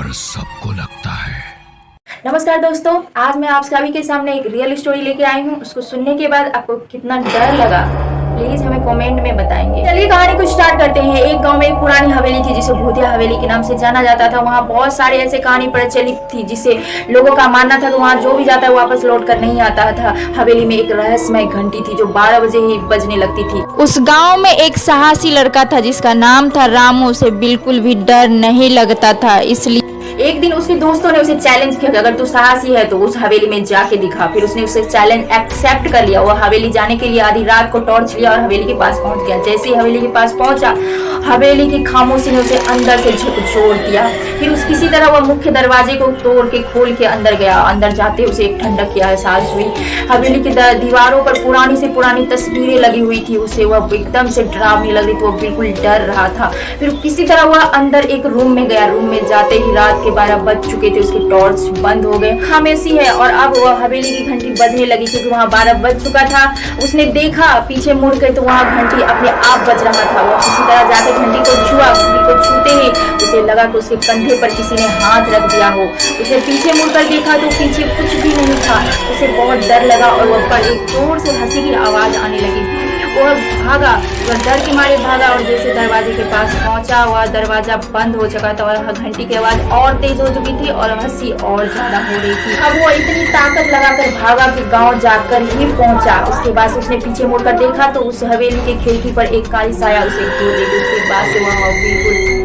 डर सबको लगता है। नमस्कार दोस्तों, आज मैं आप सभी के सामने एक रियल स्टोरी लेके आई हूँ। उसको सुनने के बाद आपको कितना डर लगा प्लीज हमें कमेंट में बताएंगे। चलिए कहानी को स्टार्ट करते हैं। एक गांव में एक पुरानी हवेली थी जिसे भूतिया हवेली के नाम से जाना जाता था। वहाँ बहुत सारे ऐसे कहानी प्रचलित थी जिसे लोगों का मानना था कि वहाँ जो भी जाता है वापस लौट कर नहीं आता था। हवेली में एक रहस्यमय घंटी थी जो 12 बजे ही बजने लगती थी। उस गाँव में एक साहसी लड़का था जिसका नाम था रामू। उसे बिल्कुल भी डर नहीं लगता था, इसलिए एक दिन उसके दोस्तों ने उसे चैलेंज किया कि अगर तू साहसी है तो उस हवेली में जाके दिखा। फिर उसने उसे चैलेंज एक्सेप्ट कर लिया। वो हवेली जाने के लिए आधी रात को टॉर्च लिया और हवेली के पास पहुंच गया। जैसे ही हवेली के पास पहुंचा, हवेली की खामोशी ने उसे अंदर से झकझोर दिया। फिर उस किसी तरह वह मुख्य दरवाजे को तोड़ के खोल के अंदर गया। अंदर जाते उसे एक ठंडक की एहसास हुई। हवेली की दीवारों पर पुरानी से पुरानी तस्वीरें लगी हुई थी। उसे वह एकदम से डरावनी लग रही थी। वो बिल्कुल डर रहा था। फिर किसी तरह वह अंदर एक रूम में गया। रूम में जाते ही रात के 12 बज चुके थे। उसके टॉर्च बंद हो गए। खामोशी है और अब वह हवेली की घंटी बजने लगी क्योंकि वहाँ 12 बज चुका था। उसने देखा पीछे मुड़ कर तो वहाँ घंटी अपने आप बज रहा था। वह किसी तरह जाके घंटी को छुआ। घंटी को छूते ही उसे लगा कि उसके कंधे पर किसी ने हाथ रख दिया हो। उसने पीछे मुड़कर देखा तो पीछे कुछ भी नहीं था। उसे बहुत डर लगा और वह पर एक जोर से हंसी की आवाज आने लगी। वह भागा, वह डर के मारे भागा और जैसे दरवाजे के पास पहुंचा वह दरवाजा बंद हो चुका था और घंटी की आवाज और तेज हो चुकी थी और हंसी और ज्यादा हो रही थी। अब वो इतनी ताकत लगाकर भागा कि गांव जाकर ही पहुंचा। उसके बाद उसने पीछे मुड़कर देखा तो उस हवेली के खिड़की पर एक काली साया उसे घेर रही थी। उसके बाद से वह बिल्कुल